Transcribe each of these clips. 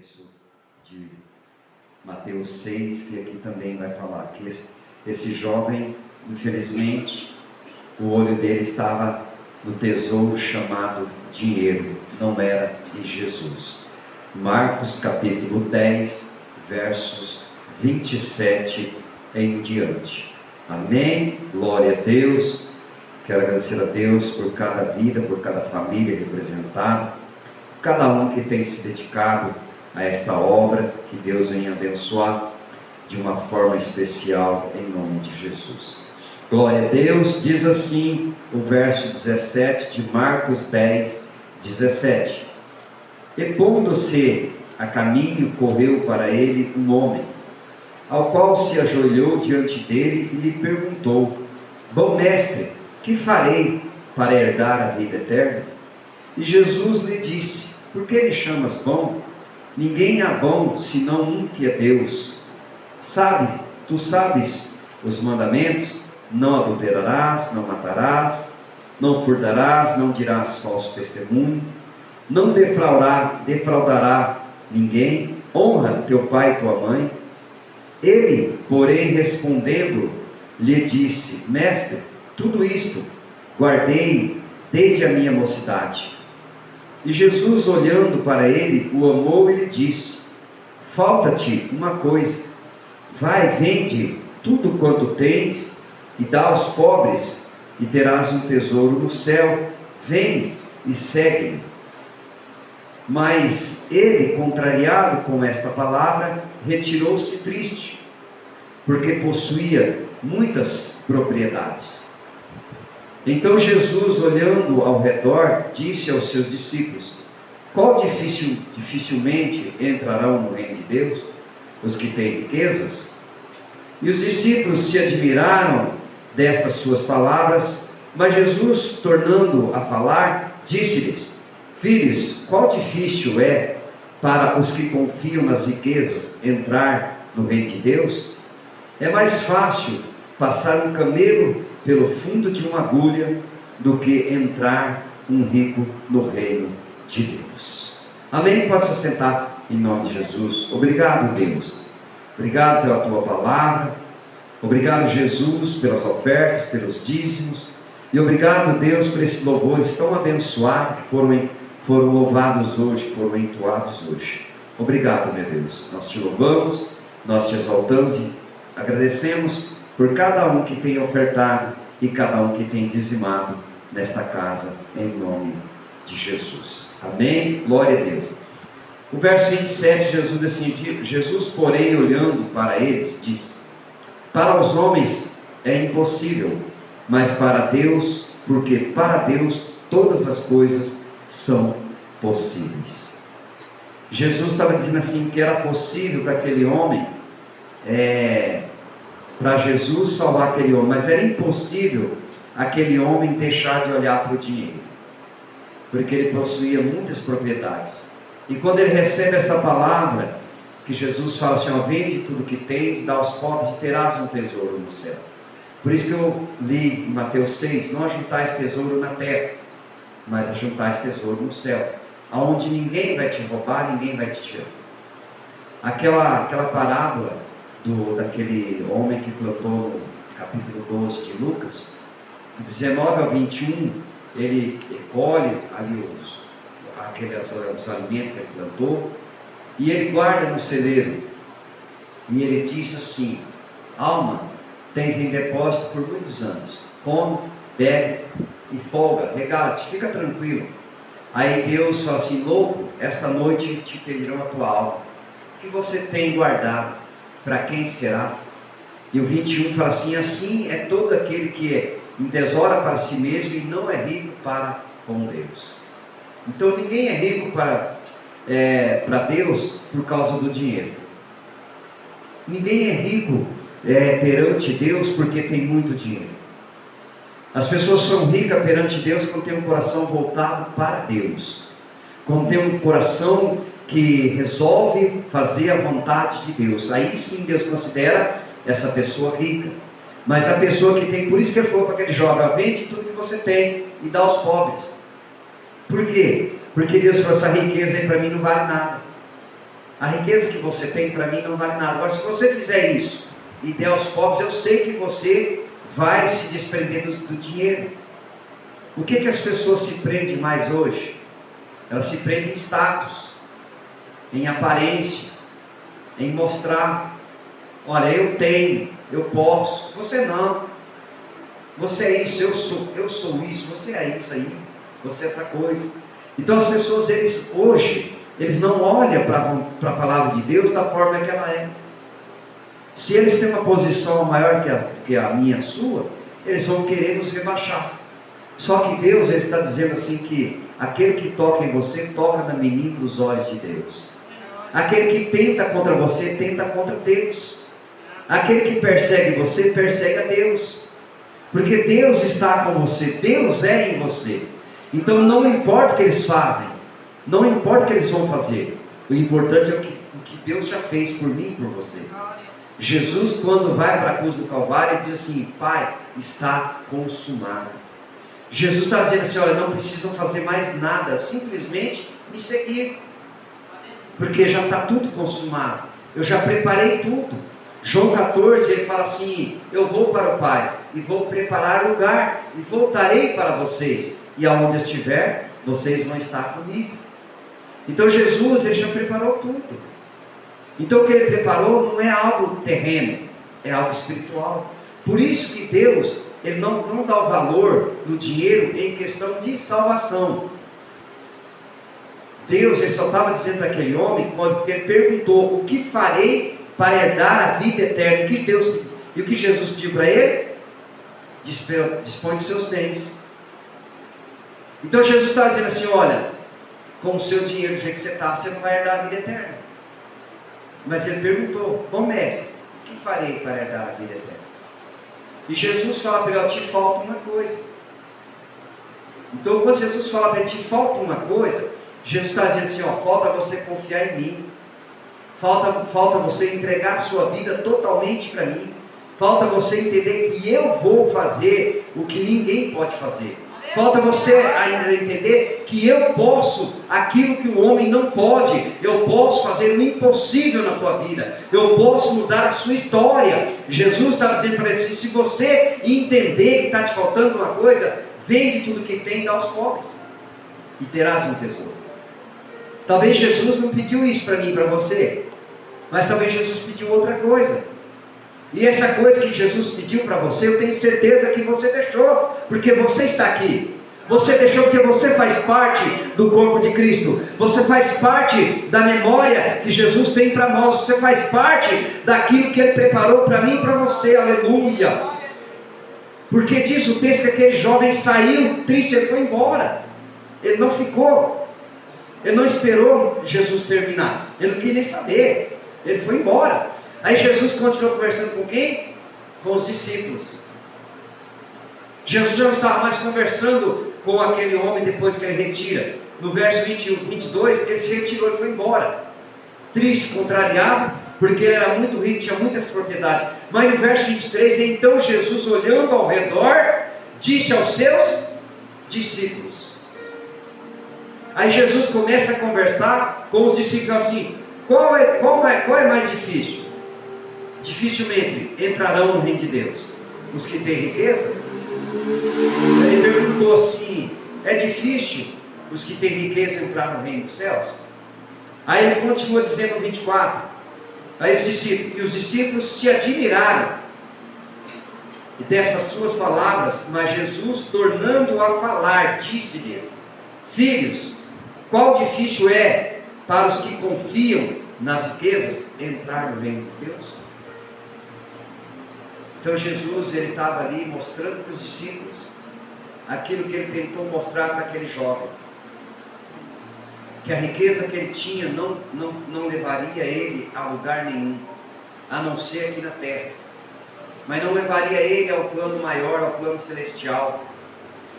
texto de Mateus 6, que aqui também vai falar que esse jovem, infelizmente, o olho dele estava no tesouro chamado dinheiro, não era em Jesus. Marcos capítulo 10, versos 27 em diante. Amém? Glória a Deus. Quero agradecer a Deus por cada vida, por cada família representada, por cada um que tem se dedicado a esta obra, que Deus venha abençoar de uma forma especial em nome de Jesus. Glória a Deus. Diz assim o verso 17 de Marcos 10, 17. E pondo-se a caminho, correu para ele um homem, ao qual se ajoelhou diante dele e lhe perguntou: Bom mestre, que farei para herdar a vida eterna? E Jesus lhe disse: Por que me chamas bom? Ninguém há bom senão um, que é Deus. Tu sabes os mandamentos: não adulterarás, não matarás, não furtarás, não dirás falso testemunho, não defraudará ninguém, honra teu pai e tua mãe. Ele, porém, respondendo, lhe disse: Mestre, tudo isto guardei desde a minha mocidade. E Jesus, olhando para ele, o amou e lhe disse: Falta-te uma coisa. Vai, vende tudo quanto tens e dá aos pobres, e terás um tesouro no céu. Vem e segue-me. Mas ele, contrariado com esta palavra, retirou-se triste, porque possuía muitas propriedades. Então Jesus, olhando ao redor, disse aos seus discípulos: Qual dificilmente entrarão no reino de Deus? Os que têm riquezas? E os discípulos se admiraram destas suas palavras, mas Jesus, tornando a falar, disse-lhes: Filhos, qual difícil é para os que confiam nas riquezas entrar no reino de Deus? É mais fácil passar um camelo pelo fundo de uma agulha do que entrar um rico no reino de Deus. Amém? Pode se sentar em nome de Jesus. Obrigado, Deus. Obrigado pela tua palavra. Obrigado, Jesus, pelas ofertas, pelos dízimos. E obrigado, Deus, por esses louvores tão abençoados que foram louvados hoje, foram entoados hoje. Obrigado, meu Deus. Nós te louvamos, nós te exaltamos e agradecemos por cada um que tem ofertado e cada um que tem dizimado nesta casa, em nome de Jesus. Amém? Glória a Deus. O verso 27, Jesus, porém, olhando para eles, disse: Para os homens é impossível, mas para Deus, porque para Deus todas as coisas são possíveis. Jesus estava dizendo assim, que era possível para aquele homem, para Jesus salvar aquele homem, mas era impossível aquele homem deixar de olhar para o dinheiro, porque ele possuía muitas propriedades. E quando ele recebe essa palavra, que Jesus fala assim: vende tudo que tens, dá aos pobres e terás um tesouro no céu. Por isso que eu li em Mateus 6: não ajuntais tesouro na terra, mas ajuntais tesouro no céu, aonde ninguém vai te roubar, ninguém vai te tirar. Aquela parábola daquele homem que plantou no capítulo 12 de Lucas, do 19 ao 21, ele colhe ali os alimentos que ele plantou, e ele guarda no celeiro, e ele diz assim: alma, tens em depósito por muitos anos, come, bebe e folga, regala-te, fica tranquilo. Aí Deus fala assim: louco, esta noite te pedirão a tua alma, o que você tem guardado, para quem será? E o 21 fala assim: assim é todo aquele que entesoura para si mesmo e não é rico para com Deus. Então ninguém é rico para Deus por causa do dinheiro. Ninguém é rico perante Deus porque tem muito dinheiro. As pessoas são ricas perante Deus quando tem um coração voltado para Deus, quando tem um coração que resolve fazer a vontade de Deus. Aí sim Deus considera essa pessoa rica. Mas a pessoa que tem, por isso que ele falou para aquele jovem: vende tudo que você tem e dá aos pobres. Por quê? Porque Deus falou: essa riqueza aí para mim não vale nada. A riqueza que você tem para mim não vale nada. Agora, se você fizer isso e der aos pobres, eu sei que você vai se desprender do dinheiro. O que as pessoas se prendem mais hoje? Elas se prendem em status, em aparência, em mostrar: olha, eu tenho, eu posso. Você não. Você é isso, eu sou isso, você é isso aí, você é essa coisa. Então as pessoas, hoje, eles não olham para a palavra de Deus da forma que ela é. Se eles têm uma posição maior que a minha, a sua, eles vão querer nos rebaixar. Só que Deus, Ele está dizendo assim que aquele que toca em você, toca na menina dos olhos de Deus. Aquele que tenta contra você, tenta contra Deus. Aquele que persegue você, persegue a Deus. Porque Deus está com você, Deus é em você. Então não importa o que eles fazem, não importa o que eles vão fazer, o importante é o que Deus já fez por mim e por você. Jesus, quando vai para a cruz do Calvário, ele diz assim: Pai, está consumado. Jesus está dizendo assim: olha, não precisam fazer mais nada, simplesmente me seguir, porque já está tudo consumado, eu já preparei tudo. João 14, ele fala assim: eu vou para o Pai, e vou preparar lugar, e voltarei para vocês, e aonde eu estiver, vocês vão estar comigo. Então Jesus, ele já preparou tudo. Então o que ele preparou não é algo terreno, é algo espiritual. Por isso que Deus, ele não dá o valor do dinheiro em questão de salvação. Deus, ele só estava dizendo para aquele homem, quando ele perguntou: o que farei para herdar a vida eterna? E o que Jesus pediu para ele? Dispõe de seus bens. Então Jesus está dizendo assim: olha, com o seu dinheiro do jeito que você está, você não vai herdar a vida eterna. Mas ele perguntou: bom mestre, o que farei para herdar a vida eterna? E Jesus fala para ele: te falta uma coisa. Então quando Jesus fala para ele: te falta uma coisa, Jesus está dizendo assim: ó, falta você confiar em mim. Falta você entregar a sua vida totalmente para mim. Falta você entender que eu vou fazer o que ninguém pode fazer. Falta você ainda entender que eu posso aquilo que o homem não pode. Eu posso fazer o impossível na tua vida. Eu posso mudar a sua história. Jesus estava dizendo para ele: se você entender que está te faltando uma coisa, vende tudo que tem e dá aos pobres, e terás um tesouro. Talvez Jesus não pediu isso para mim e para você, mas talvez Jesus pediu outra coisa. E essa coisa que Jesus pediu para você, eu tenho certeza que você deixou, porque você está aqui. Você deixou porque você faz parte do corpo de Cristo. Você faz parte da memória que Jesus tem para nós. Você faz parte daquilo que Ele preparou para mim e para você. Aleluia! Porque diz o texto que aquele jovem saiu triste, ele foi embora. Ele não ficou. Ele não esperou Jesus terminar. Ele não queria nem saber. Ele foi embora. Aí Jesus continuou conversando com quem? Com os discípulos. Jesus já não estava mais conversando com aquele homem depois que ele retira. No verso 21, 22, ele se retirou e foi embora. Triste, contrariado, porque ele era muito rico, tinha muitas propriedades. Mas no verso 23, então Jesus, olhando ao redor, disse aos seus discípulos. Aí Jesus começa a conversar com os discípulos assim: qual é mais difícil? Dificilmente entrarão no reino de Deus os que têm riqueza. Ele perguntou assim: é difícil os que têm riqueza entrar no reino dos céus? Aí ele continua dizendo no 24: aí os discípulos se admiraram dessas suas palavras, mas Jesus, tornando a falar, disse-lhes: filhos, qual difícil é para os que confiam nas riquezas entrar no reino de Deus? Então Jesus, ele estava ali mostrando para os discípulos aquilo que ele tentou mostrar para aquele jovem, que a riqueza que ele tinha não levaria ele a lugar nenhum, a não ser aqui na terra, mas não levaria ele ao plano maior, ao plano celestial.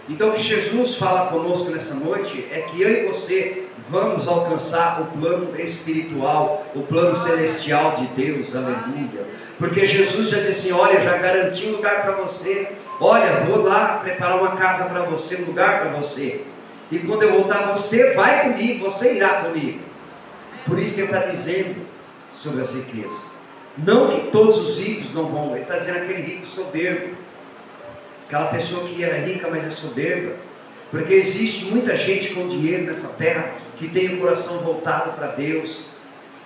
Então o que Jesus fala conosco nessa noite é que eu e você vamos alcançar o plano espiritual, o plano celestial de Deus, aleluia. Porque Jesus já disse assim: olha, já garanti um lugar para você, olha, vou lá preparar uma casa para você, um lugar para você, e quando eu voltar, você vai comigo, você irá comigo. Por isso que ele está dizendo sobre as riquezas. Não que todos os ricos não vão, ele está dizendo aquele rico soberbo, aquela pessoa que era rica, mas é soberba. Porque existe muita gente com dinheiro nessa terra que tem o coração voltado para Deus,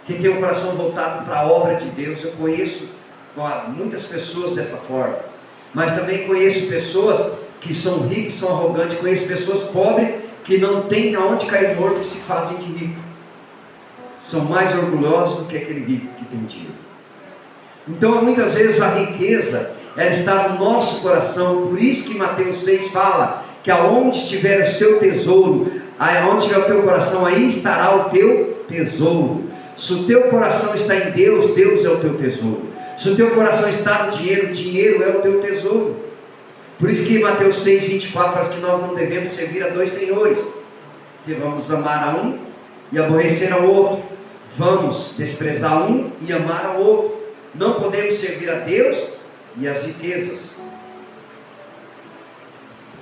que tem o coração voltado para a obra de Deus. Eu conheço muitas pessoas dessa forma, mas também conheço pessoas que são ricas, são arrogantes. Conheço pessoas pobres que não têm aonde cair morto e se fazem de rico. São mais orgulhosos do que aquele rico que tem dinheiro. Então muitas vezes a riqueza, ela está no nosso coração. Por isso que Mateus 6 fala que aonde estiver o seu tesouro, aonde estiver o teu coração, aí estará o teu tesouro. Se o teu coração está em Deus, Deus é o teu tesouro. Se o teu coração está no dinheiro, o dinheiro é o teu tesouro. Por isso que Mateus 6, 24 fala que nós não devemos servir a dois senhores, que vamos amar a um e aborrecer ao outro, vamos desprezar um e amar ao outro. Não podemos servir a Deus e as riquezas.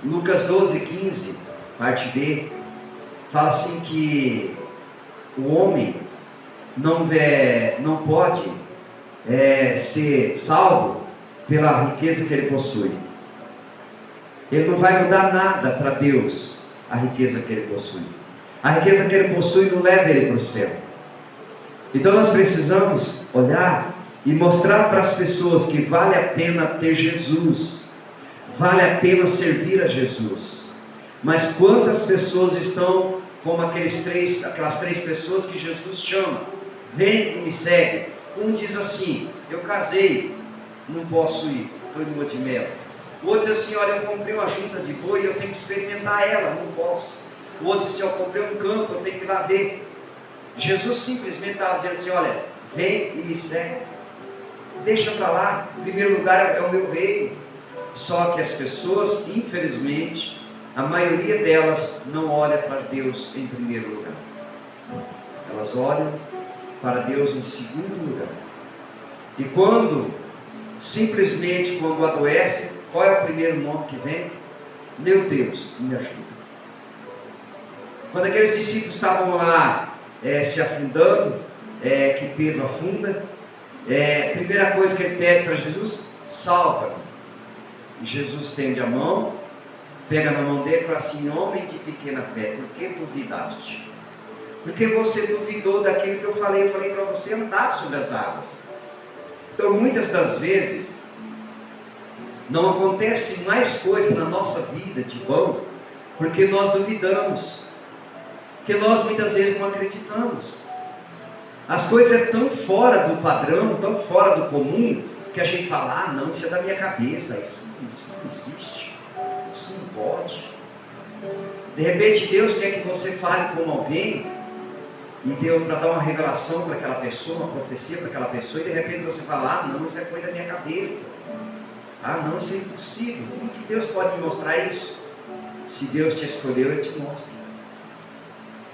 Lucas 12, 15, parte B, fala assim que o homem não pode ser salvo pela riqueza que ele possui. Ele não vai mudar nada para Deus, a riqueza que ele possui. A riqueza que ele possui não leva ele para o céu. Então nós precisamos olhar e mostrar para as pessoas que vale a pena ter Jesus, vale a pena servir a Jesus. Mas quantas pessoas estão como aquelas três pessoas que Jesus chama: vem e me segue. Um diz assim: eu casei, não posso ir, estou em lua de mel. O outro diz assim: olha, eu comprei uma junta de boi, eu tenho que experimentar ela, não posso. O outro diz assim: eu comprei um campo, eu tenho que ir lá ver. Jesus simplesmente estava dizendo assim: olha, vem e me segue, deixa para lá, em primeiro lugar é o meu reino. Só que as pessoas, infelizmente, a maioria delas não olha para Deus em primeiro lugar, elas olham para Deus em segundo lugar. E quando adoece, qual é o primeiro nome que vem? Meu Deus, me ajuda. Quando aqueles discípulos estavam lá se afundando, que Pedro afunda, a primeira coisa que ele pede para Jesus: salva-me. E Jesus estende a mão, pega na mão dele e fala assim: homem de pequena fé, por que duvidaste? Porque você duvidou daquilo que eu falei para você andar sobre as águas. Então muitas das vezes não acontece mais coisa na nossa vida de bom, porque nós duvidamos, porque nós muitas vezes não acreditamos. As coisas são tão fora do padrão, tão fora do comum, que a gente fala: ah não, isso é da minha cabeça, isso não existe, isso não pode. De repente Deus quer que você fale com alguém, e deu para dar uma revelação para aquela pessoa, uma profecia para aquela pessoa, e de repente você fala: ah não, isso é coisa da minha cabeça, ah não, isso é impossível. Como que Deus pode me mostrar isso? Se Deus te escolheu, Ele te mostra.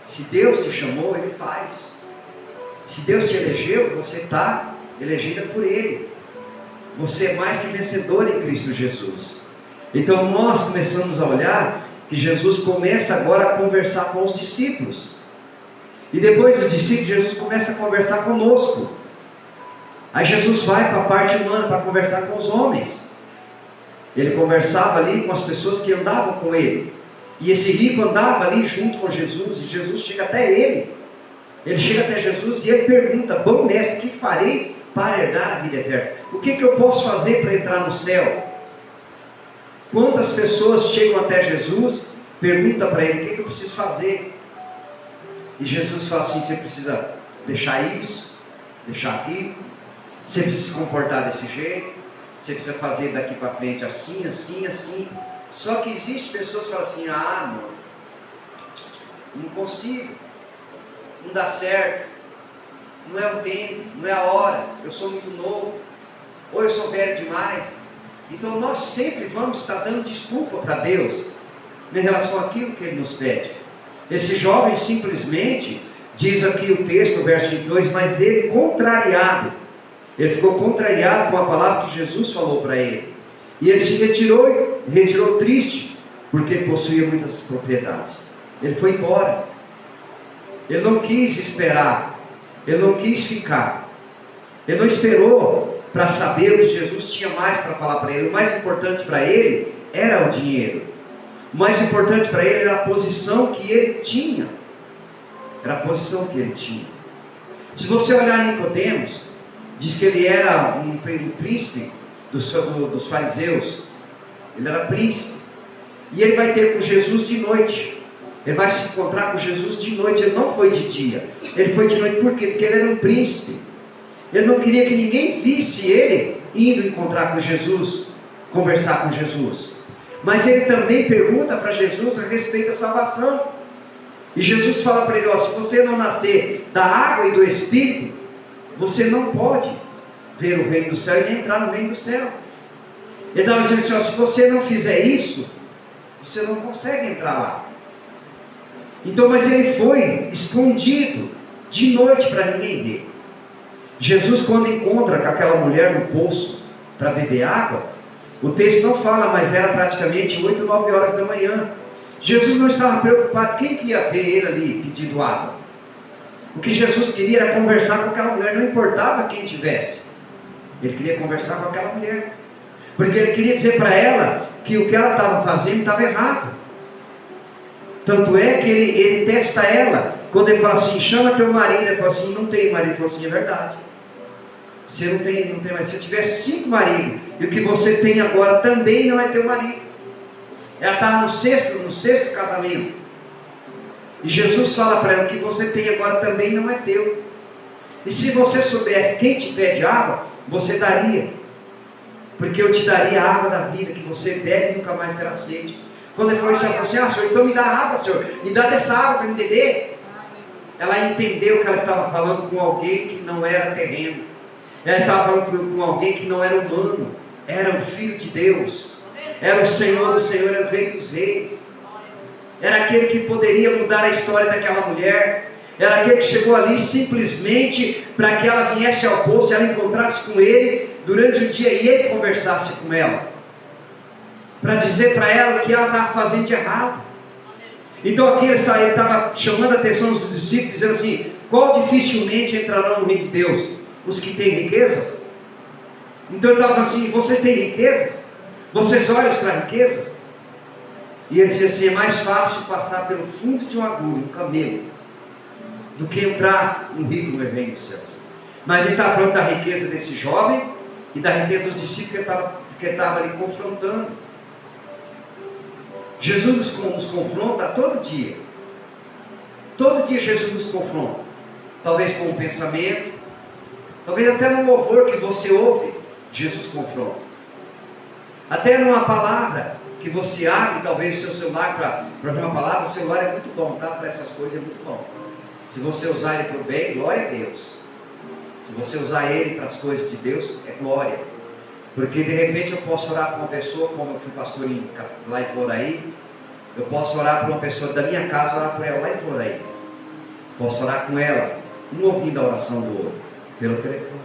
Se Deus te chamou, Ele faz. Se Deus te elegeu, você está elegida por Ele. Você é mais que vencedor em Cristo Jesus. Então nós começamos a olhar que Jesus começa agora a conversar com os discípulos. E depois dos discípulos, Jesus começa a conversar conosco. Aí Jesus vai para a parte humana, para conversar com os homens. Ele conversava ali com as pessoas que andavam com ele. E esse rico andava ali junto com Jesus, e Jesus chega até ele. Ele chega até Jesus e ele pergunta: bom mestre, que farei para herdar a vida eterna? O que eu posso fazer para entrar no céu? Quantas pessoas chegam até Jesus, perguntam para ele: o que eu preciso fazer? E Jesus fala assim: você precisa deixar isso, deixar aquilo, você precisa se comportar desse jeito, você precisa fazer daqui para frente assim, assim, assim. Só que existem pessoas que falam assim: ah não consigo, não dá certo, não é o tempo, não é a hora, eu sou muito novo, ou eu sou velho demais. Então nós sempre vamos estar dando desculpa para Deus em relação àquilo que Ele nos pede. Esse jovem simplesmente, diz aqui o texto, o verso 22, mas ele contrariado, ele ficou contrariado com a palavra que Jesus falou para ele, e ele se retirou triste, porque ele possuía muitas propriedades. Ele foi embora, ele não quis esperar Ele não quis ficar. Ele não esperou para saber o que Jesus tinha mais para falar para ele. O mais importante para ele era o dinheiro. O mais importante para ele era a posição que ele tinha. Era a posição que ele tinha. Se você olhar Nicodemos, diz que ele era um príncipe dos fariseus. Ele era príncipe. E ele vai ter com Jesus de noite. Ele vai se encontrar com Jesus de noite. Ele não foi de dia. Ele foi de noite por quê? Porque ele era um príncipe. Ele não queria que ninguém visse ele indo encontrar com Jesus, conversar com Jesus. Mas ele também pergunta para Jesus a respeito da salvação. E Jesus fala para ele, ó, se você não nascer da água e do Espírito, você não pode ver o reino do céu e nem entrar no reino do céu. Ele estava dizendo assim, ó, se você não fizer isso, você não consegue entrar lá. Então, mas ele foi escondido de noite para ninguém ver. Jesus, quando encontra com aquela mulher no poço para beber água, o texto não fala, mas era praticamente 8, 9 horas da manhã. Jesus não estava preocupado quem que ia ver ele ali pedindo água. O que Jesus queria era conversar com aquela mulher, não importava quem tivesse. Ele queria conversar com aquela mulher, porque ele queria dizer para ela que o que ela estava fazendo estava errado. Tanto é que ele testa ela, quando ele fala assim, chama teu marido, ele fala assim, não tem marido. Ele fala assim, é verdade. Você não tem marido. Se tiver 5 maridos, e o que você tem agora também não é teu marido. Ela está no sexto casamento. E Jesus fala para ela, o que você tem agora também não é teu. E se você soubesse quem te pede água, você daria. Porque eu te daria a água da vida, que você bebe e nunca mais terá sede. Quando ele falou isso, ela falou assim, Senhor, então me dá água, Senhor. Me dá dessa água para me beber. Ela entendeu que ela estava falando com alguém que não era terreno. Ela estava falando com alguém que não era humano. Era o Filho de Deus. Era o Senhor do Senhor, era o Rei dos Reis. Era aquele que poderia mudar a história daquela mulher. Era aquele que chegou ali simplesmente para que ela viesse ao poço, ela encontrasse com ele durante o dia e ele conversasse com ela. Para dizer para ela o que ela estava fazendo de errado. Então aqui ele estava chamando a atenção dos discípulos, dizendo assim, qual dificilmente entrarão no reino de Deus? Os que têm riquezas? Então ele estava assim, vocês têm riquezas? Vocês olham para riquezas? E ele dizia assim, é mais fácil passar pelo fundo de uma agulha, um camelo, do que entrar um rico no reino dos céus. Mas ele estava falando da riqueza desse jovem e da riqueza dos discípulos que ele estava ali confrontando. Jesus nos confronta todo dia. Todo dia Jesus nos confronta. Talvez com um pensamento, talvez até no louvor que você ouve, Jesus confronta. Até numa palavra que você abre, talvez o seu celular para ver uma palavra, o celular é muito bom, tá? Para essas coisas é muito bom. Se você usar ele para o bem, glória a Deus. Se você usar ele para as coisas de Deus, é glória. Porque de repente eu posso orar para uma pessoa, como eu fui pastor lá em Floraí, eu posso orar para uma pessoa da minha casa, orar para ela lá em Floraí. Posso orar com ela, um ouvindo a oração do outro, pelo telefone.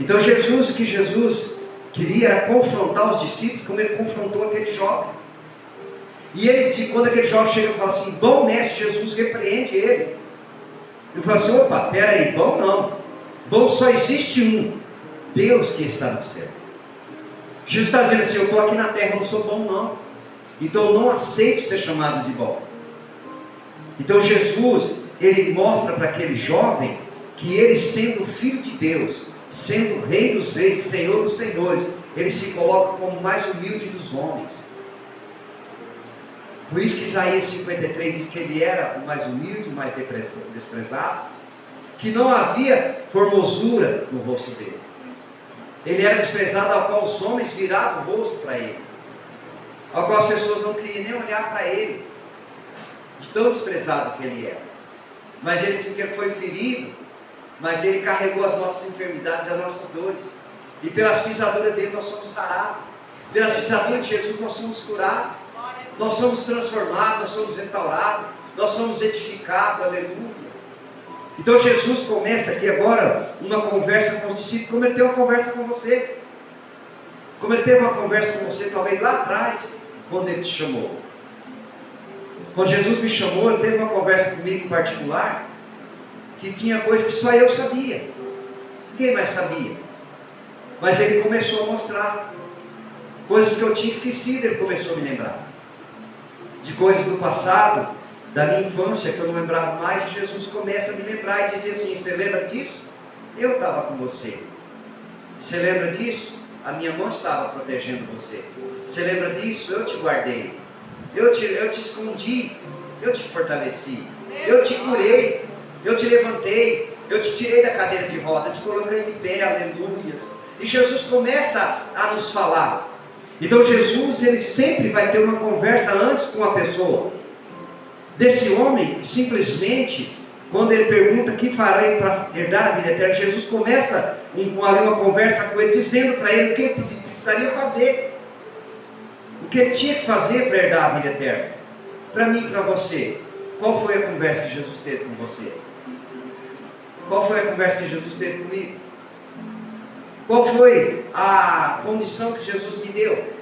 Então Jesus, o que Jesus queria era confrontar os discípulos, como ele confrontou aquele jovem. E ele, quando aquele jovem chega e fala assim, bom mestre, Jesus repreende ele. Ele fala assim, opa, peraí, bom não. Bom só existe um, Deus que está no céu. Jesus está dizendo assim, eu estou aqui na terra, eu não sou bom não. Então eu não aceito ser chamado de bom. Então Jesus, ele mostra para aquele jovem que ele, sendo filho de Deus, sendo rei dos reis, senhor dos senhores, ele se coloca como o mais humilde dos homens. Por isso que Isaías 53 diz que ele era o mais humilde, o mais desprezado, que não havia formosura no rosto dele. Ele era desprezado, ao qual os homens viravam o rosto para ele, ao qual as pessoas não queriam nem olhar para ele, de tão desprezado que ele era. Mas ele sequer foi ferido, mas ele carregou as nossas enfermidades, as nossas dores, e pelas pisaduras dele nós somos sarados, pelas pisaduras de Jesus nós somos curados, nós somos transformados, nós somos restaurados, nós somos edificados, aleluia. Então Jesus começa aqui agora uma conversa com os discípulos, como ele teve uma conversa com você, como ele teve uma conversa com você talvez lá atrás, quando ele te chamou. Quando Jesus me chamou, ele teve uma conversa comigo em particular, que tinha coisas que só eu sabia. Ninguém mais sabia. Mas ele começou a mostrar coisas que eu tinha esquecido, ele começou a me lembrar. De coisas do passado, da minha infância, que eu não lembrava mais, e Jesus começa a me lembrar e dizia assim: você lembra disso? Eu estava com você. Você lembra disso? A minha mão estava protegendo você. Você lembra disso? Eu te guardei. Eu te escondi. Eu te fortaleci. Eu te curei. Eu te levantei. Eu te tirei da cadeira de roda. Eu te coloquei de pé. Aleluias. E Jesus começa a nos falar. Então Jesus, ele sempre vai ter uma conversa antes com a pessoa. Desse homem, simplesmente, quando ele pergunta: que farei para herdar a vida eterna? Jesus começa uma conversa com ele, dizendo para ele o que ele precisaria fazer. O que ele tinha que fazer para herdar a vida eterna. Para mim e para você, qual foi a conversa que Jesus teve com você? Qual foi a conversa que Jesus teve comigo? Qual foi a condição que Jesus me deu?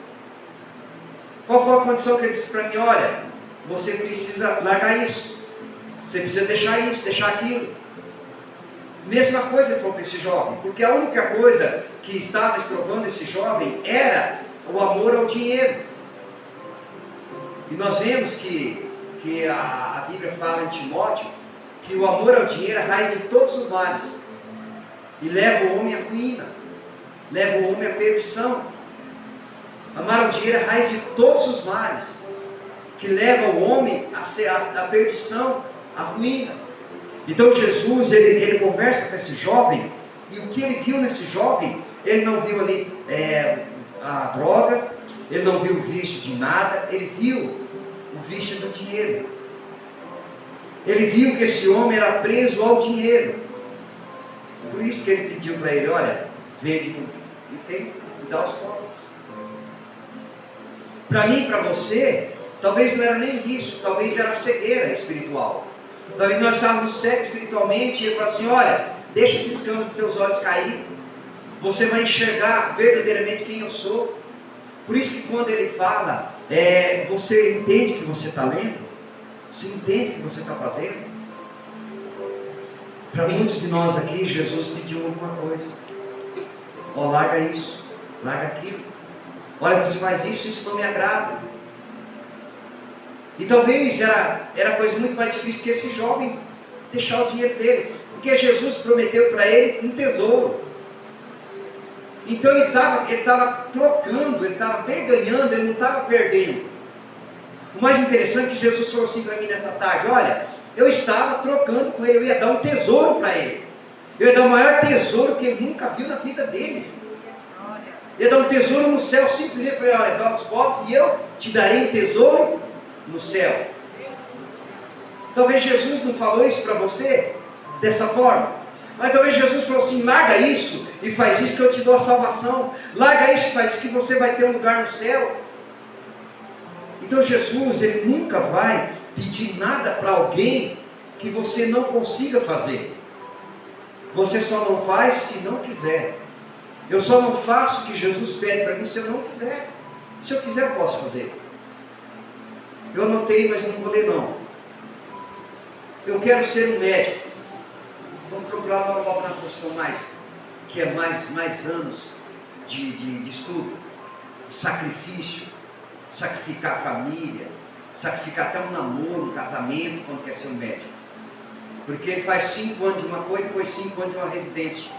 Qual foi a condição que ele disse para mim: olha, você precisa largar isso, você precisa deixar isso, deixar aquilo. Mesma coisa ele falou para esse jovem, porque a única coisa que estava estrovando esse jovem era o amor ao dinheiro. E nós vemos que a Bíblia fala em Timóteo que o amor ao dinheiro é a raiz de todos os males e leva o homem à ruína, leva o homem à perdição. Amar ao dinheiro é a raiz de todos os males, que leva o homem à perdição, à ruína. Então Jesus, ele conversa com esse jovem, e o que ele viu nesse jovem, ele não viu ali a droga, ele não viu o vício de nada, ele viu o vício do dinheiro. Ele viu que esse homem era preso ao dinheiro. Por isso que ele pediu para ele: olha, vende tudo e tem que dar aos pobres. Para mim e para você, talvez não era nem isso, talvez era cegueira espiritual. Talvez nós estávamos cegos espiritualmente, e ele falou assim: olha, deixa esses campos dos teus olhos cair, você vai enxergar verdadeiramente quem eu sou. Por isso que quando ele fala, você entende que você está lendo? Você entende o que você está fazendo? Para muitos de nós aqui, Jesus pediu alguma coisa: ó, larga isso, larga aquilo. Olha, você faz isso, isso não me agrada. E talvez era coisa muito mais difícil que esse jovem deixar o dinheiro dele, porque Jesus prometeu para ele um tesouro. Então ele estava trocando, ele estava ganhando, ele não estava perdendo. O mais interessante é que Jesus falou assim para mim nessa tarde: olha, eu estava trocando com ele, eu ia dar um tesouro para ele. Eu ia dar o maior tesouro que ele nunca viu na vida dele. Eu ia dar um tesouro no céu, simplesmente. Eu falei: olha, dá aos pobres e eu te darei um tesouro no céu. Talvez Jesus não falou isso para você dessa forma, mas talvez Jesus falou assim: larga isso e faz isso que eu te dou a salvação. Larga isso e faz isso que você vai ter um lugar no céu. Então Jesus, ele nunca vai pedir nada para alguém que você não consiga fazer. Você só não faz se não quiser. Eu só não faço o que Jesus pede para mim se eu não quiser. Se eu quiser, eu posso fazer. Eu anotei, mas não vou ler não. Eu quero ser um médico. Vamos procurar uma profissão que é mais anos de estudo, de sacrifício, sacrificar a família, sacrificar até um namoro, um casamento, quando quer ser um médico. Porque ele faz 5 anos de uma coisa e depois 5 anos de uma residência.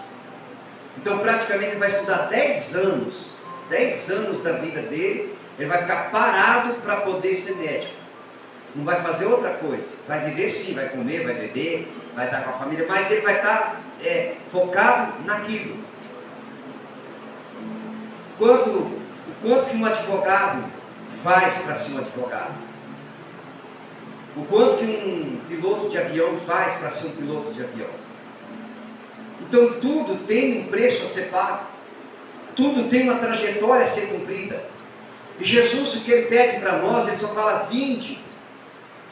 Então praticamente ele vai estudar 10 anos da vida dele. Ele vai ficar parado para poder ser médico. Não vai fazer outra coisa. Vai viver sim, vai comer, vai beber, vai estar com a família, mas ele vai estar focado naquilo. O quanto que um advogado faz para ser um advogado? O quanto que um piloto de avião faz para ser um piloto de avião? Então tudo tem um preço a ser pago. Tudo tem uma trajetória a ser cumprida. E Jesus, o que ele pede para nós, ele só fala: vinde,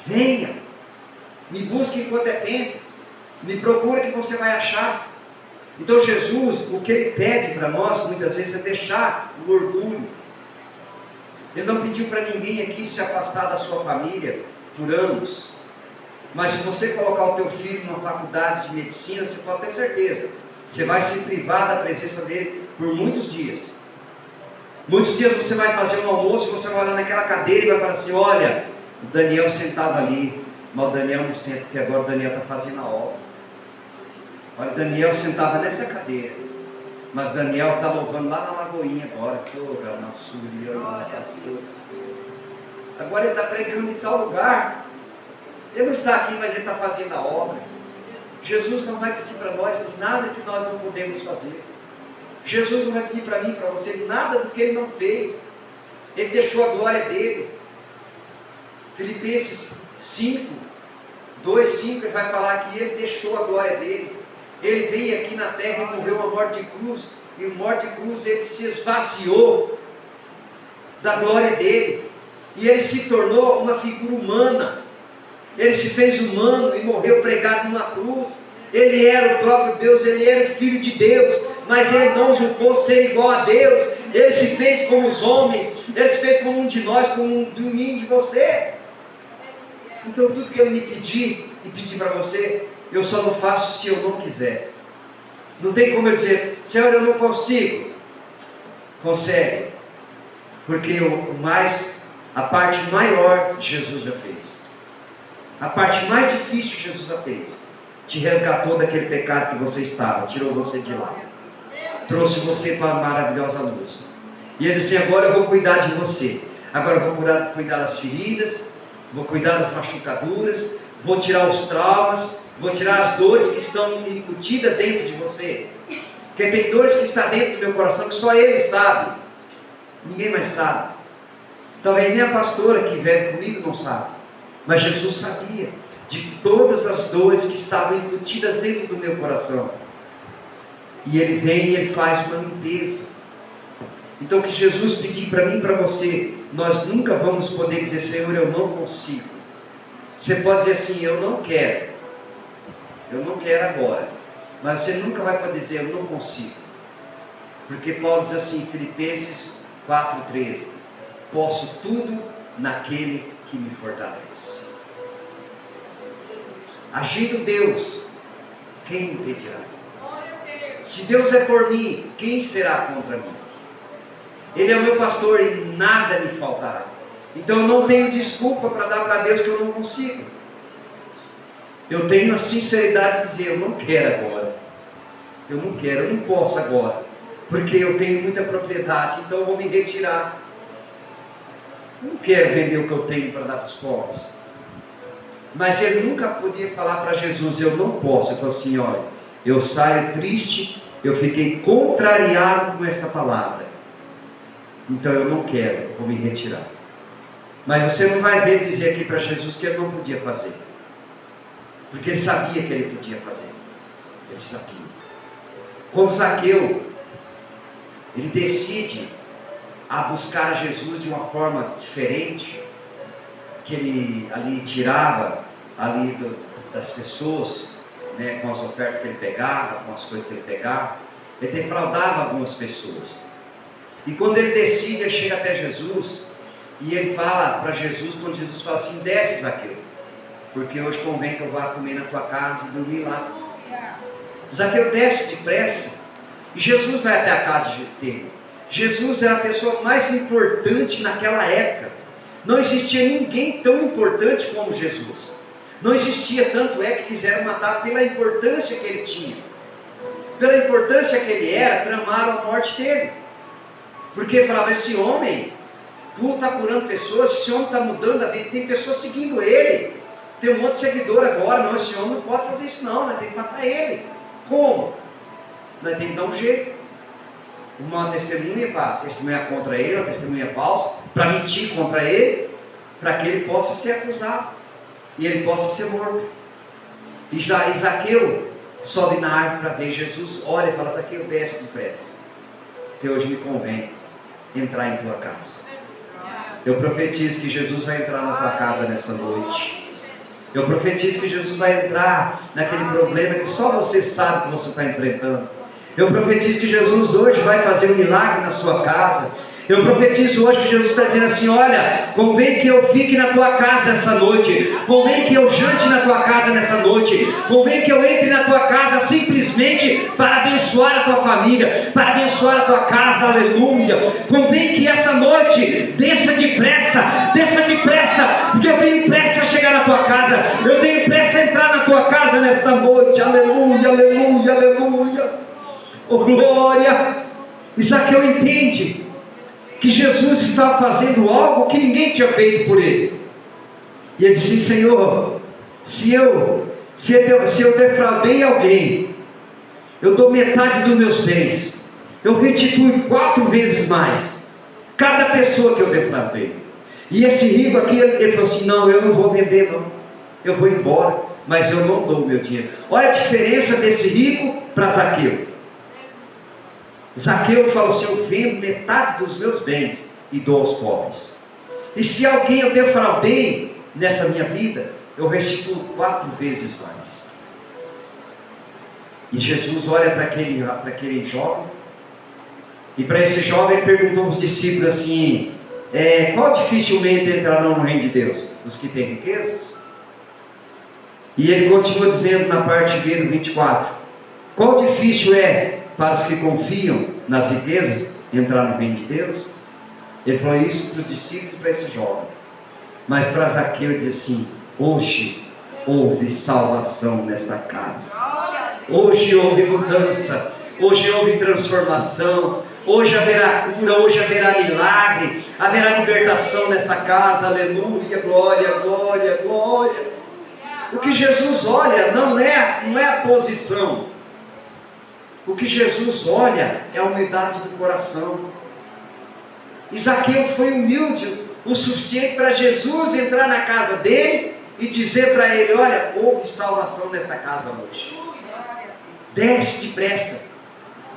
venha, me busque enquanto é tempo, me procura que você vai achar. Então Jesus, o que ele pede para nós, muitas vezes, é deixar o orgulho. Ele não pediu para ninguém aqui se afastar da sua família por anos. Mas se você colocar o teu filho numa faculdade de medicina, você pode ter certeza, você vai se privar da presença dele por muitos dias. Muitos dias você vai fazer um almoço, você vai olhar naquela cadeira e vai falar assim: olha, o Daniel sentava ali, mas o Daniel não senta, porque agora o Daniel está fazendo a obra. Olha, o Daniel sentava nessa cadeira, mas o Daniel está louvando lá na Lagoinha agora. Agora ele está pregando em tal lugar. Ele não está aqui, mas ele está fazendo a obra. Jesus não vai pedir para nós nada que nós não podemos fazer. Jesus não vai pedir para mim, para você, nada do que ele não fez. Ele deixou a glória dele. Filipenses 5, 2, 5, ele vai falar que ele deixou a glória dele. Ele veio aqui na terra e morreu uma morte de cruz. E uma morte de cruz, ele se esvaziou da glória dele. E ele se tornou uma figura humana. Ele se fez humano e morreu pregado numa cruz. Ele era o próprio Deus, ele era o Filho de Deus, mas ele não julgou ser igual a Deus. Ele se fez como os homens, ele se fez como um de nós, como um de mim, de você. Então tudo que ele me pedir e pedir para você, eu só não faço se eu não quiser. Não tem como eu dizer: Senhor, eu não consigo. Consegue, porque a parte maior Jesus já fez. A parte mais difícil Jesus já fez. Te resgatou daquele pecado que você estava, tirou você de lá, trouxe você para a maravilhosa luz. E ele disse: agora eu vou cuidar de você. Agora eu vou cuidar das feridas, vou cuidar das machucaduras, vou tirar os traumas, vou tirar as dores que estão incutidas dentro de você. Porque tem dores que estão dentro do meu coração que só ele sabe, ninguém mais sabe. Talvez nem a pastora que vive comigo não sabe, mas Jesus sabia de todas as dores que estavam incutidas dentro do meu coração. E ele vem e ele faz uma limpeza. Então, o que Jesus pedir para mim e para você, nós nunca vamos poder dizer: Senhor, eu não consigo. Você pode dizer assim: eu não quero agora, mas você nunca vai poder dizer: eu não consigo, porque Paulo diz assim em Filipenses 4,13: posso tudo naquele que me fortalece. Agindo Deus, quem impedirá? Se Deus é por mim, quem será contra mim? Ele é o meu pastor e nada me faltará. Então eu não tenho desculpa para dar para Deus que eu não consigo. Eu tenho a sinceridade de dizer: eu não quero agora. Eu não quero, eu não posso agora, porque eu tenho muita propriedade, então eu vou me retirar. Eu não quero vender o que eu tenho para dar para os pobres. Mas ele nunca podia falar para Jesus: eu não posso. Ele falou assim: olha, eu saio triste, eu fiquei contrariado com esta palavra, então eu não quero, vou me retirar. Mas você não vai ver dizer aqui para Jesus que ele não podia fazer, porque ele sabia que ele podia fazer. Ele sabia. Quando Zaqueu, ele decide a buscar Jesus de uma forma diferente, que ele ali tirava ali das pessoas, né, com as ofertas que ele pegava, com as coisas que ele pegava, ele defraudava algumas pessoas. E quando ele decide, ele chega até Jesus e ele fala para Jesus, quando Jesus fala assim: desce, Zaqueu, porque hoje convém que eu vá comer na tua casa e dormir lá. Zaqueu desce depressa e Jesus vai até a casa dele. Jesus era a pessoa mais importante naquela época. Não existia ninguém tão importante como Jesus. Não existia, tanto é que quiseram matar pela importância que ele tinha. Pela importância que ele era, tramaram a morte dele. Porque falava: esse homem, tu está curando pessoas, esse homem está mudando a vida, tem pessoas seguindo ele, tem um monte de seguidor agora. Não, esse homem não pode fazer isso não, nós temos que matar ele. Como? Nós temos que dar um jeito. Uma testemunha para testemunhar contra ele, uma testemunha falsa, para mentir contra ele, para que ele possa ser acusado e ele possa ser morto. E Zaqueu sobe na árvore para ver Jesus, olha e fala: Zaqueu, desce depressa, que hoje me convém entrar em tua casa. Eu profetizo que Jesus vai entrar na tua casa nessa noite. Eu profetizo que Jesus vai entrar naquele problema que só você sabe que você está enfrentando. Eu profetizo que Jesus hoje vai fazer um milagre na sua casa. Eu profetizo hoje que Jesus está dizendo assim: olha, convém que eu fique na tua casa essa noite, convém que eu jante na tua casa nessa noite, convém que eu entre na tua casa simplesmente para abençoar a tua família, para abençoar a tua casa, aleluia. Convém que essa noite desça depressa, porque eu tenho pressa a chegar na tua casa, eu tenho pressa a entrar na tua casa nesta noite, aleluia, aleluia, aleluia. Oh glória! E Zaqueu entende que Jesus estava fazendo algo que ninguém tinha feito por ele. E ele disse: Senhor, se eu defraudei alguém, eu dou metade dos meus bens, eu restituo 4 vezes mais cada pessoa que eu defraudei. E esse rico aqui, ele falou assim: não, eu não vou vender não, eu vou embora, mas eu não dou o meu dinheiro. Olha a diferença desse rico para Zaqueu. Zaqueu falou assim: eu vendo metade dos meus bens e dou aos pobres. E se alguém eu defraudei nessa minha vida, eu restituo 4 vezes mais. E Jesus olha para aquele jovem, e para esse jovem ele perguntou aos discípulos assim: qual dificilmente entrarão no reino de Deus? Os que têm riquezas? E ele continua dizendo na parte B do 24: qual difícil é para os que confiam nas riquezas entrar no reino de Deus? Ele falou isso para os discípulos e para esse jovem. Mas para Zaqueu ele diz assim: hoje houve salvação nesta casa, hoje houve mudança, hoje houve transformação, hoje haverá cura, hoje haverá milagre, haverá libertação nessa casa, aleluia, glória, glória, glória. O que Jesus olha não é a posição, o que Jesus olha é a humildade do coração. E Zaqueu foi humilde o suficiente para Jesus entrar na casa dele e dizer para ele: olha, houve salvação nesta casa hoje, desce depressa,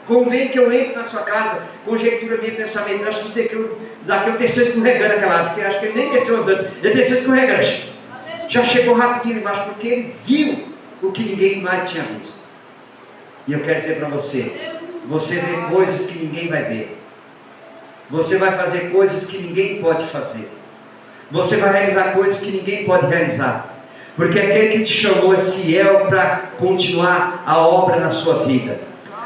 convém que eu entre na sua casa. Conjectura minha, pensamento, eu acho que Zaqueu desceu escorregando aquela água, porque acho que ele nem desceu andando, ele desceu escorregando, já chegou rapidinho embaixo, porque ele viu o que ninguém mais tinha visto. E eu quero dizer para você: você vê coisas que ninguém vai ver, você vai fazer coisas que ninguém pode fazer, você vai realizar coisas que ninguém pode realizar, porque aquele que te chamou é fiel para continuar a obra na sua vida.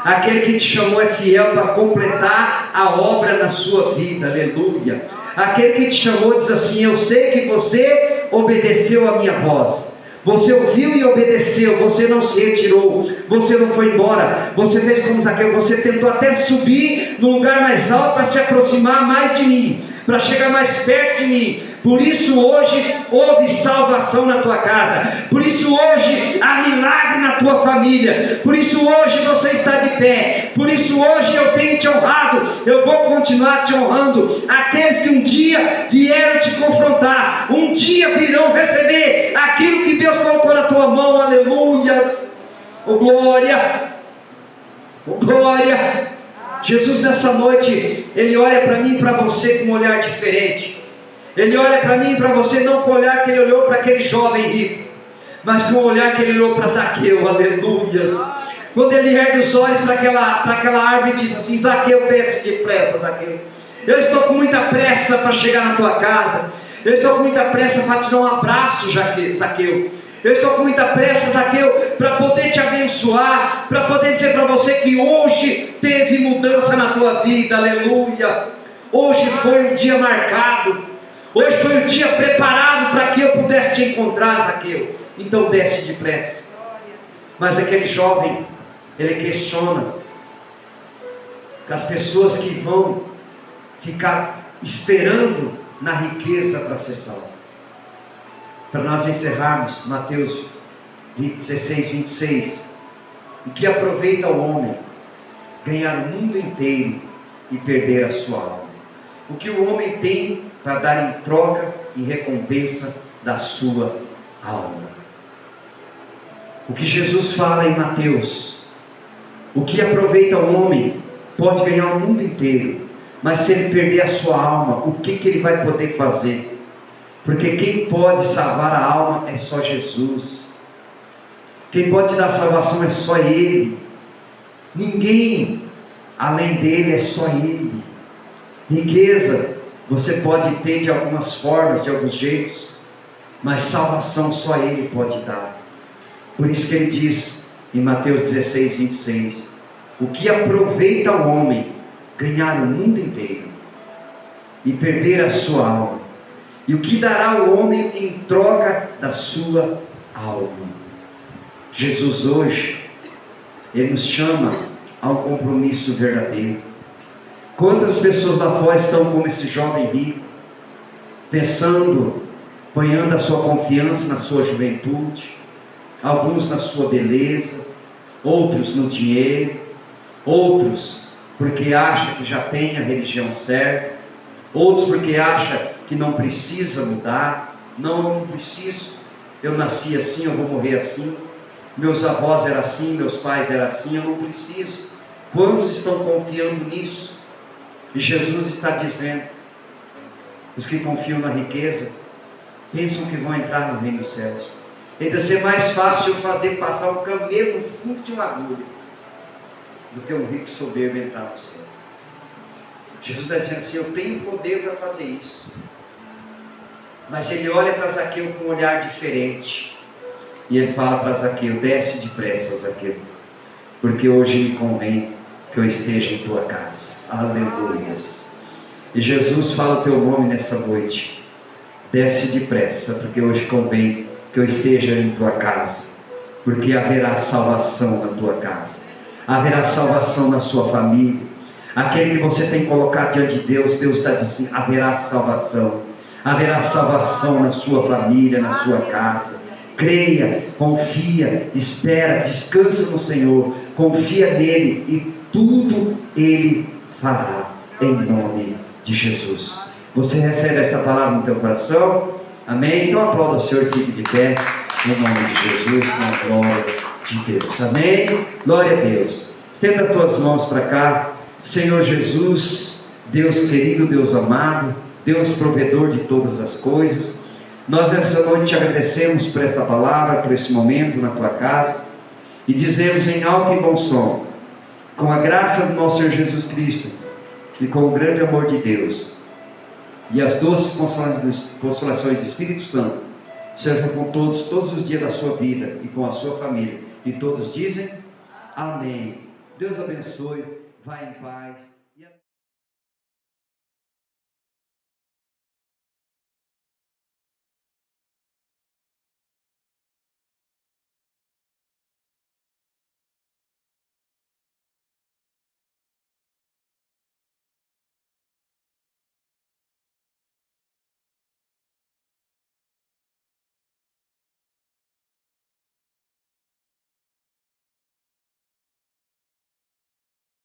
Aquele que te chamou é fiel para completar a obra na sua vida, aleluia. Aquele que te chamou diz assim: eu sei que você obedeceu a minha voz, você ouviu e obedeceu, você não se retirou, você não foi embora, você fez como Zaqueu, você tentou até subir no lugar mais alto para se aproximar mais de mim, para chegar mais perto de mim. Por isso hoje houve salvação na tua casa, por isso hoje há milagre na tua família, por isso hoje você está de pé, por isso hoje eu tenho te honrado, eu vou continuar te honrando. Aqueles que um dia vieram te confrontar, um dia virão receber aquilo que Deus colocou na tua mão, aleluias, oh glória, oh glória. Jesus nessa noite, Ele olha para mim e para você com um olhar diferente. Ele olha para mim e para você não com o olhar que Ele olhou para aquele jovem rico, mas com o olhar que Ele olhou para Zaqueu, aleluias. Quando Ele ergue os olhos para aquela árvore e diz assim: Zaqueu, desce depressa, Zaqueu, eu estou com muita pressa para chegar na tua casa, eu estou com muita pressa para te dar um abraço, Zaqueu, eu estou com muita pressa, Zaqueu, para poder te abençoar, para poder dizer para você que hoje teve mudança na tua vida, aleluia. Hoje foi um dia marcado, hoje foi um dia preparado para que eu pudesse te encontrar, Zaqueu. Então desce depressa. Mas aquele jovem, ele questiona que as pessoas que vão ficar esperando na riqueza para ser salvo. Para nós encerrarmos, Mateus 16, 26. O que aproveita o homem ganhar o mundo inteiro e perder a sua alma? O que o homem tem para dar em troca e recompensa da sua alma? O que Jesus fala em Mateus: o que aproveita o homem pode ganhar o mundo inteiro, mas se ele perder a sua alma, o que ele vai poder fazer? Porque quem pode salvar a alma é só Jesus. Quem pode dar salvação é só Ele. Ninguém além dele, é só Ele. Riqueza você pode ter de algumas formas, de alguns jeitos, mas salvação só Ele pode dar. Por isso que Ele diz em Mateus 16, 26, o que aproveita o homem ganhar o mundo inteiro e perder a sua alma? E o que dará o homem em troca da sua alma? Jesus hoje, Ele nos chama a um compromisso verdadeiro. Quantas pessoas lá fora estão como esse jovem rico, pensando, ponhando a sua confiança na sua juventude, alguns na sua beleza, outros no dinheiro, outros porque acham que já tem a religião certa, outros porque acham que não precisa mudar. Não, eu não preciso, eu nasci assim, eu vou morrer assim, meus avós eram assim, meus pais eram assim, eu não preciso. Quantos estão confiando nisso? E Jesus está dizendo, os que confiam na riqueza, pensam que vão entrar no reino dos céus. Ainda ser mais fácil fazer passar um camelo no fundo de uma agulha, do que um rico soberbo entrar no céu. Jesus está dizendo assim, eu tenho poder para fazer isso. Mas Ele olha para Zaqueu com um olhar diferente. E Ele fala para Zaqueu, desce depressa, Zaqueu, porque hoje me convém que eu esteja em tua casa. Aleluia. E Jesus fala o teu nome nessa noite. Desce depressa, porque hoje convém que eu esteja em tua casa, porque haverá salvação na tua casa, haverá salvação na sua família. Aquele que você tem colocado diante de Deus, Deus está dizendo, haverá salvação na sua família, na sua casa. Creia, confia, espera, descansa no Senhor, confia nele e tudo Ele fará, em nome de Jesus. Você recebe essa palavra no teu coração? Amém? Então aplauda o Senhor e fique de pé, em nome de Jesus, com a glória de Deus. Amém? Glória a Deus. Estenda as tuas mãos para cá. Senhor Jesus, Deus querido, Deus amado, Deus provedor de todas as coisas, nós nessa noite te agradecemos por essa palavra, por esse momento na tua casa, e dizemos em alto e bom som, com a graça do nosso Senhor Jesus Cristo, e com o grande amor de Deus, e as doces consolações do Espírito Santo, sejam com todos os dias da sua vida, e com a sua família, e todos dizem, amém. Deus abençoe, vá em paz.